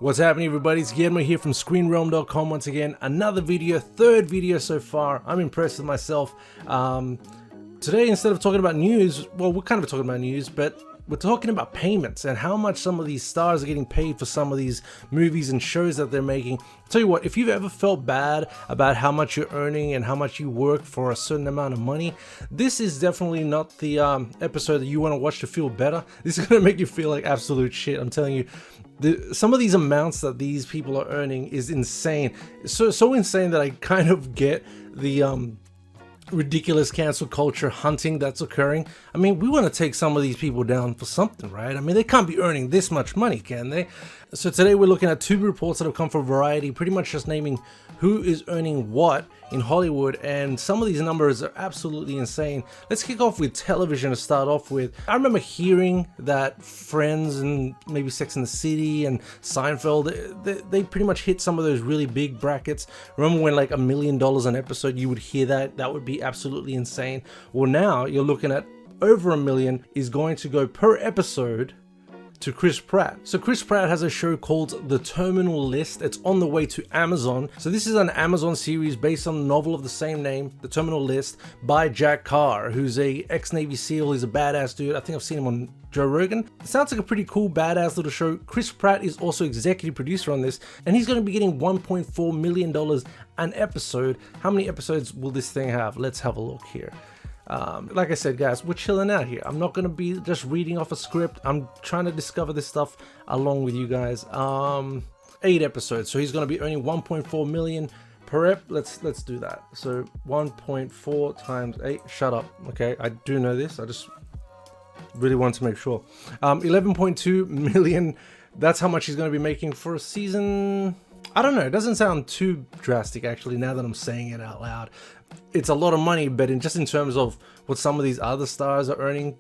What's happening, everybody? It's Guillermo here from ScreenRealm.com once again. Another video, third video so far. I'm impressed with myself. Today, instead of talking about news, well, we're kind of talking about news, but we're talking about payments and how much some of these stars are getting paid for some of these movies and shows that they're making. I'll tell you what, if you've ever felt bad about how much you're earning and how much you work for a certain amount of money, this is definitely not the episode that you want to watch to feel better. This is going to make you feel like absolute shit. I'm telling you, some of these amounts that these people are earning is insane. So insane that I kind of get the ridiculous cancel culture hunting that's occurring. I mean, we want to take some of these people down for something, right? I mean, they can't be earning this much money, can they? So today we're looking at two reports that have come from Variety, pretty much just naming who is earning what in Hollywood, and some of these numbers are absolutely insane. Let's kick off with television to start off with. I remember hearing that Friends and maybe Sex and the City and Seinfeld, they pretty much hit some of those really big brackets. Remember when like $1 million an episode, you would hear that? That would be absolutely insane. Well, now you're looking at over $1 million is going to go per episode to Chris Pratt. So Chris Pratt has a show called The Terminal List. It's on the way to Amazon. So this is an Amazon series based on the novel of the same name, The Terminal List, by Jack Carr, who's a ex-Navy SEAL. He's a badass dude. I think I've seen him on Joe Rogan. It sounds like a pretty cool, badass little show. Chris Pratt is also executive producer on this, and he's going to be getting $1.4 million an episode. How many episodes will this thing have? Let's have a look here. Like I said, guys, we're chilling out here. I'm not going to be just reading off a script. I'm trying to discover this stuff along with you guys. 8 episodes. So he's going to be earning 1.4 million per ep. Let's do that. So 1.4 times 8. Shut up. Okay, I do know this. I just really want to make sure. 11.2 million. That's how much he's going to be making for a season. I don't know. It doesn't sound too drastic, actually, now that I'm saying it out loud. It's a lot of money, but in terms of what some of these other stars are earning,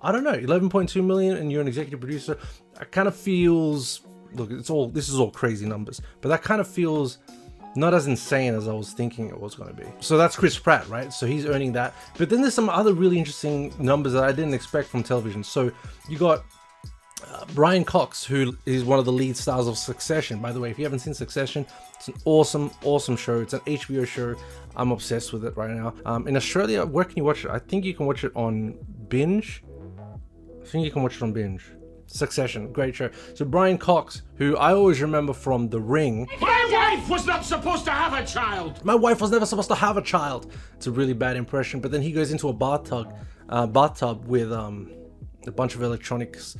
I don't know, 11.2 million and you're an executive producer, it kind of feels, look, this is all crazy numbers, but that kind of feels not as insane as I was thinking it was going to be. So that's Chris Pratt, right? So he's earning that. But then there's some other really interesting numbers that I didn't expect from television. So you got Brian Cox, who is one of the lead stars of Succession. By the way, if you haven't seen Succession, it's an awesome show. It's an HBO show. I'm obsessed with it right now. In Australia, where can you watch it? I think you can watch it on Binge. Succession, great show. So Brian Cox, who I always remember from The Ring. My wife was not supposed to have a child. My wife was never supposed to have a child. It's a really bad impression. But then he goes into a bathtub with a bunch of electronics,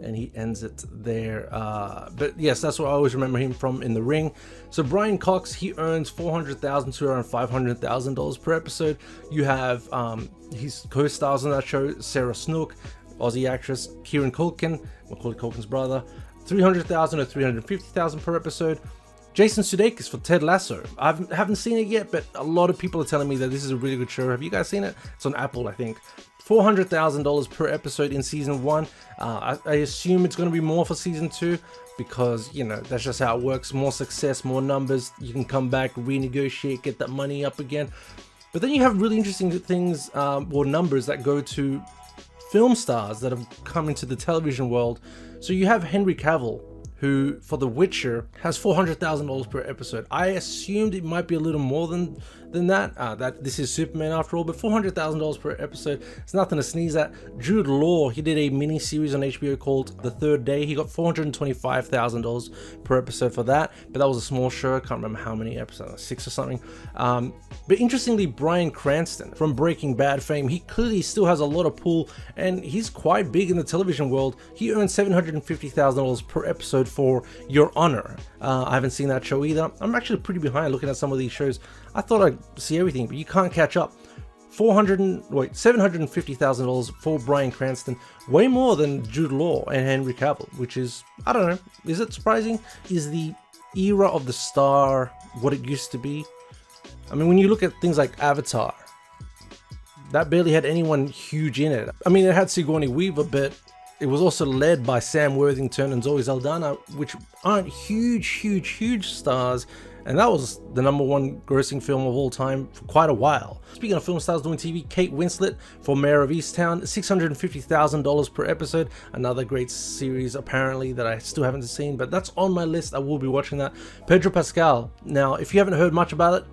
and he ends it there. But yes, that's what I always remember him from in The Ring. So Brian Cox, he earns $400,000 to around $500,000 per episode. You have his co-stars on that show, Sarah Snook, Aussie actress, Kieran Culkin, Macaulay Culkin's brother, $300,000 to $350,000 per episode. Jason Sudeikis for Ted Lasso. I haven't seen it yet, but a lot of people are telling me that this is a really good show. Have you guys seen it? It's on Apple, I think. $400,000 per episode in season 1. I assume it's going to be more for season 2 because, you know, that's just how it works. More success, more numbers. You can come back, renegotiate, get that money up again. But then you have really interesting things or numbers that go to film stars that have come into the television world. So you have Henry Cavill, who for The Witcher has $400,000 per episode. I assumed it might be a little more than that. That this is Superman after all, but $400,000 per episode, it's nothing to sneeze at. Jude Law, he did a mini series on HBO called The Third Day. He got $425,000 per episode for that, but that was a small show. I can't remember how many episodes, 6 or something. But interestingly, Bryan Cranston from Breaking Bad fame, he clearly still has a lot of pull, and he's quite big in the television world. He earned $750,000 per episode for Your Honor. I haven't seen that show either. I'm actually pretty behind looking at some of these shows. I thought I'd see everything, but you can't catch up. $750,000 for Bryan Cranston, way more than Jude Law and Henry Cavill, which is, I don't know, is it surprising? Is the era of the star what it used to be? I mean, when you look at things like Avatar, that barely had anyone huge in it. I mean, it had Sigourney Weaver, but it was also led by Sam Worthington and Zoe Saldana, which aren't huge stars. and that was the #1 grossing film of all time for quite a while. Speaking of film stars doing TV, Kate Winslet for Mayor of Easttown, $650,000 per episode. Another great series apparently that I still haven't seen, but that's on my list. I will be watching that. Pedro Pascal. Now, if you haven't heard much about it,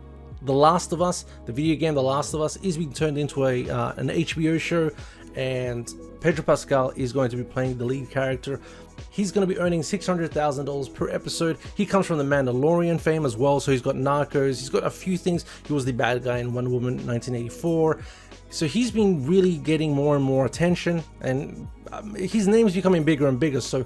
The Last of Us, the video game The Last of Us, is being turned into an HBO show, and Pedro Pascal is going to be playing the lead character. He's going to be earning $600,000 per episode. He comes from the Mandalorian fame as well, so he's got Narcos, he's got a few things. He was the bad guy in Wonder Woman 1984. So he's been really getting more and more attention, and his name's becoming bigger and bigger. So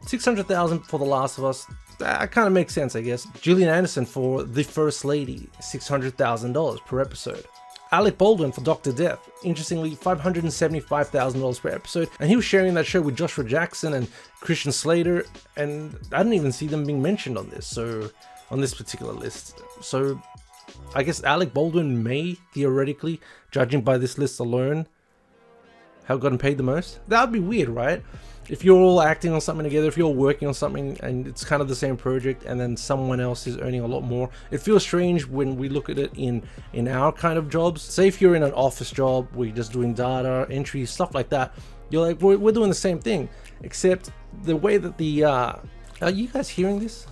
$600,000 for The Last of Us, that kind of makes sense, I guess. Gillian Anderson for The First Lady, $600,000 per episode. Alec Baldwin for Dr. Death, interestingly, $575,000 per episode, and he was sharing that show with Joshua Jackson and Christian Slater, and I didn't even see them being mentioned on this, so on this particular list. So I guess Alec Baldwin may theoretically, judging by this list alone, have gotten paid the most. That would be weird, right? If you're all acting on something together, if you're all working on something and it's kind of the same project and then someone else is earning a lot more, it feels strange when we look at it in our kind of jobs. Say if you're in an office job where you're just doing data entry, stuff like that, you're like, we're doing the same thing, except the way that the are you guys hearing this?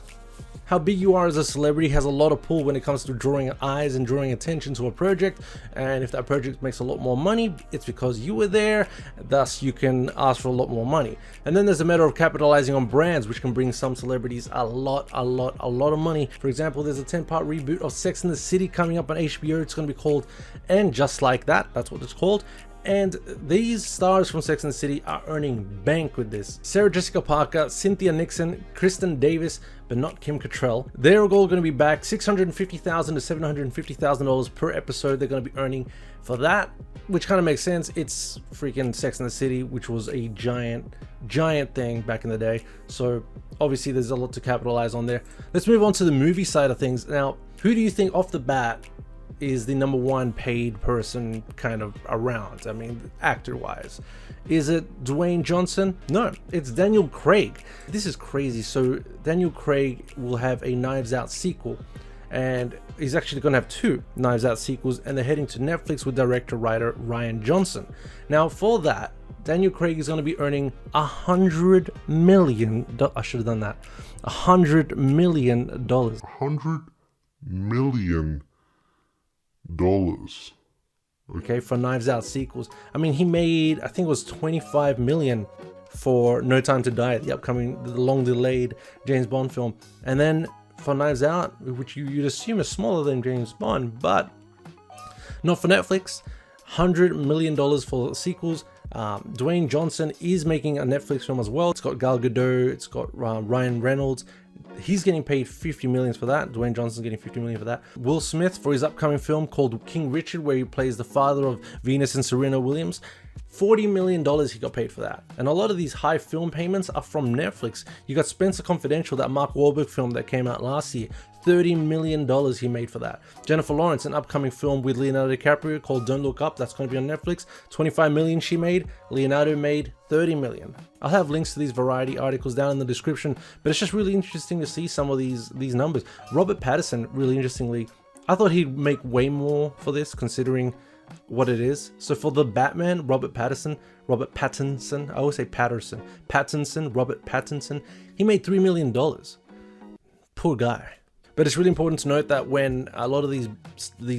How big you are as a celebrity has a lot of pull when it comes to drawing eyes and drawing attention to a project, and if that project makes a lot more money, it's because you were there, thus you can ask for a lot more money. And then there's a matter of capitalizing on brands, which can bring some celebrities a lot of money. For example, there's a 10-part reboot of Sex and the City coming up on HBO. It's going to be called And Just Like That, that's what it's called. And these stars from Sex and the City are earning bank with this. Sarah Jessica Parker, Cynthia Nixon, Kristen Davis, but not Kim Cattrall. They're all going to be back. $650,000 to $750,000 per episode they're going to be earning for that, which kind of makes sense. It's freaking Sex and the City, which was a giant thing back in the day. So obviously there's a lot to capitalize on there. Let's move on to the movie side of things. Now, who do you think off the bat is the #1 paid person kind of around? I mean, actor-wise. Is it Dwayne Johnson? No, it's Daniel Craig. This is crazy. So Daniel Craig will have a Knives Out sequel, and he's actually going to have 2 Knives Out sequels, and they're heading to Netflix with director-writer Rian Johnson. Now, for that, Daniel Craig is going to be earning $100 million. I should have done that. $100 million. $100 million. Okay, for Knives Out sequels. I mean, he made, I think it was $25 million for No Time to Die, the upcoming, the long-delayed James Bond film. And then for Knives Out, which you'd assume is smaller than James Bond, but not for Netflix. $100 million for sequels. Dwayne Johnson is making a Netflix film as well. It's got Gal Gadot, it's got Ryan Reynolds. He's getting paid $50 million for that. Dwayne Johnson's getting $50 million for that. Will Smith for his upcoming film called King Richard, where he plays the father of Venus and Serena Williams. $40 million he got paid for that. And a lot of these high film payments are from Netflix. You got Spencer Confidential, that Mark Wahlberg film that came out last year. $30 million he made for that. Jennifer Lawrence, an upcoming film with Leonardo DiCaprio called Don't Look Up, that's going to be on Netflix. $25 million she made. Leonardo made $30 million. I'll have links to these Variety articles down in the description, but it's just really interesting to see some of these numbers. Robert Pattinson, really interestingly, I thought he'd make way more for this considering what it is. So for the Batman, Robert Pattinson, I always say Patterson, Robert Pattinson, he made $3 million. Poor guy. But it's really important to note that when a lot of these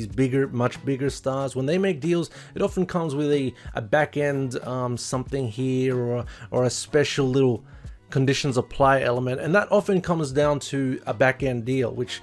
bigger, much bigger stars, when they make deals, it often comes with a back end something here or a special little conditions apply element, and that often comes down to a back end deal, which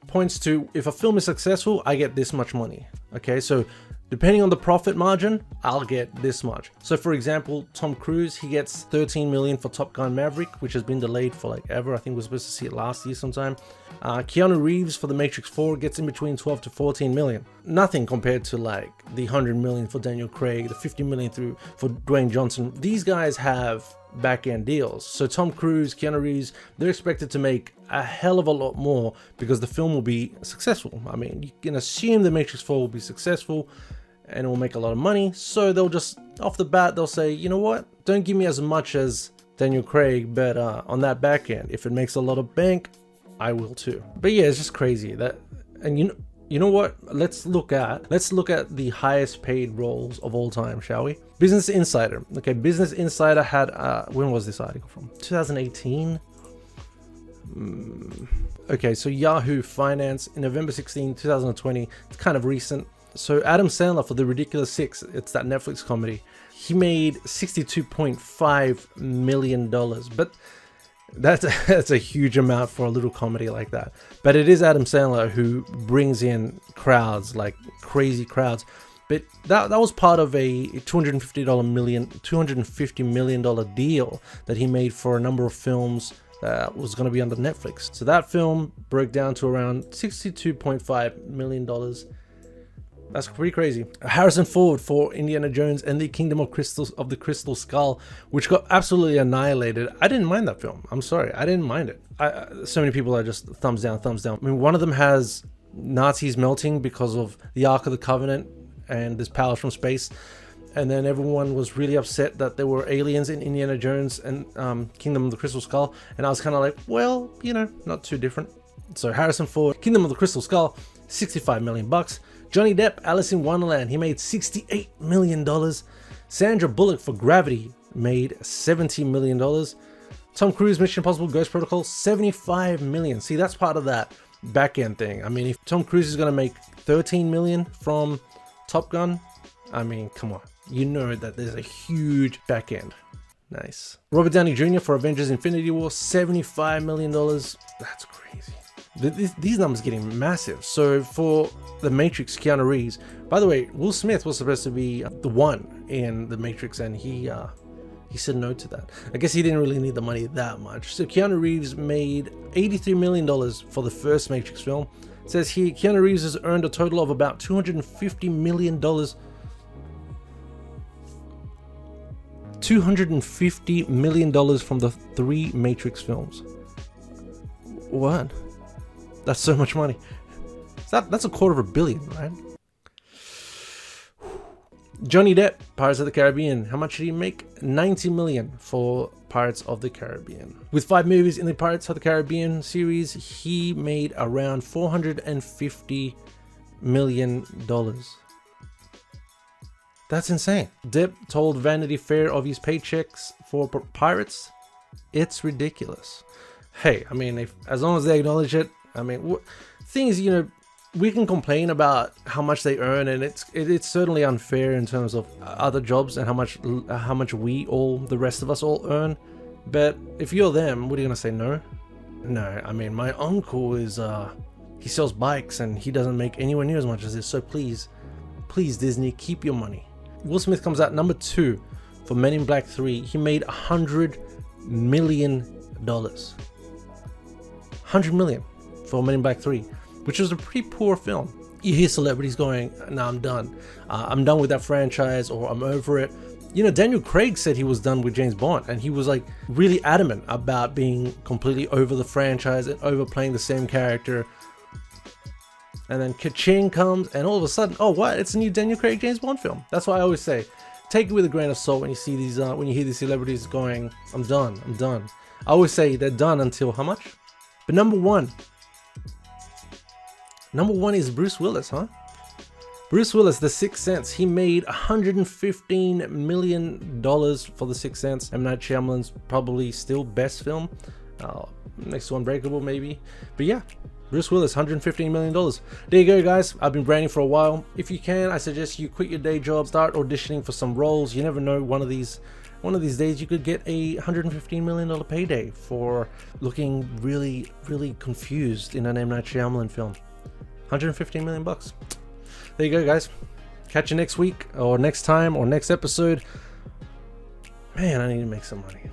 points to, if a film is successful, I get this much money. Okay, so depending on the profit margin, I'll get this much. So for example, Tom Cruise, he gets $13 million for Top Gun Maverick, which has been delayed for like ever. I think we're supposed to see it last year sometime. Keanu Reeves for The Matrix 4 gets in between 12 to 14 million. Nothing compared to like the 100 million for Daniel Craig, the 50 million for Dwayne Johnson. These guys have back-end deals. So Tom Cruise, Keanu Reeves, they're expected to make a hell of a lot more because the film will be successful. I mean, you can assume The Matrix 4 will be successful and it will make a lot of money. So they'll just, off the bat, they'll say, you know what? Don't give me as much as Daniel Craig, but on that back end, if it makes a lot of bank, I will too. But yeah, it's just crazy that, and you know what? Let's look at the highest paid roles of all time, shall we? Business Insider. Okay, Business Insider had when was this article from? 2018. Okay, so Yahoo Finance in November 16, 2020. It's kind of recent. So Adam Sandler for The Ridiculous Six, it's that Netflix comedy. He made $62.5 million, but that's a huge amount for a little comedy like that. But it is Adam Sandler who brings in crowds, like crazy crowds. But that was part of a $250 million deal that he made for a number of films that was going to be under Netflix. So that film broke down to around $62.5 million. That's pretty crazy. Harrison Ford for Indiana Jones and the Kingdom of the Crystal Skull, which got absolutely annihilated. I didn't mind that film. I'm sorry, I didn't mind it. So many people are just thumbs down, thumbs down. I mean, one of them has Nazis melting because of the Ark of the Covenant and this powers from space. And then everyone was really upset that there were aliens in Indiana Jones and Kingdom of the Crystal Skull. And I was kind of like, well, you know, not too different. So Harrison Ford, Kingdom of the Crystal Skull, $65 million. Johnny Depp, Alice in Wonderland, he made $68 million. Sandra Bullock for Gravity made $70 million. Tom Cruise, Mission Impossible Ghost Protocol, $75 million. See, that's part of that back end thing. I mean, if Tom Cruise is going to make $13 million from Top Gun, I mean, come on. You know that there's a huge back end. Nice. Robert Downey Jr. for Avengers Infinity War, $75 million. That's crazy. These numbers are getting massive. So for The Matrix, Keanu Reeves, by the way, Will Smith was supposed to be the one in The Matrix, and he said no to that. I guess he didn't really need the money that much. So Keanu Reeves made $83 million for the first Matrix film. It says here, Keanu Reeves has earned a total of about $250 million. $250 million from the 3 Matrix films. What? That's so much money. That's $250 million, right? Johnny Depp, Pirates of the Caribbean. How much did he make? $90 million for Pirates of the Caribbean. With 5 movies in the Pirates of the Caribbean series, he made around $450 million. That's insane. Depp told Vanity Fair of his paychecks for Pirates. It's ridiculous. Hey, I mean, as long as they acknowledge it, I mean, things, you know, we can complain about how much they earn, and it's certainly unfair in terms of other jobs and how much the rest of us all earn. But if you're them, what are you gonna say? No? No. I mean, my uncle is he sells bikes and he doesn't make anywhere near as much as this. So please Disney, keep your money. Will Smith comes out number 2 for Men in Black 3. He made $100 million. $100 million for Men in Black 3, which was a pretty poor film. You hear celebrities going, "Nah, I'm done. I'm done with that franchise," or "I'm over it." You know, Daniel Craig said he was done with James Bond, and he was like really adamant about being completely over the franchise and over playing the same character. And then ka-ching comes, and all of a sudden, oh what? It's a new Daniel Craig James Bond film. That's why I always say, take it with a grain of salt when you see these, when you hear these celebrities going, "I'm done, I'm done." I always say they're done until how much? But number one is Bruce Willis, huh? Bruce Willis, The Sixth Sense. He made $115 million for The Sixth Sense. M. Night Shyamalan's probably still best film. Next to Unbreakable, maybe. But yeah, Bruce Willis, $115 million. There you go, guys. I've been branding for a while. If you can, I suggest you quit your day job, start auditioning for some roles. You never know, one of these days you could get a $115 million payday for looking really, really confused in an M. Night Shyamalan film. $115 million bucks. There you go, guys. Catch you next week or next time or next episode. Man, I need to make some money.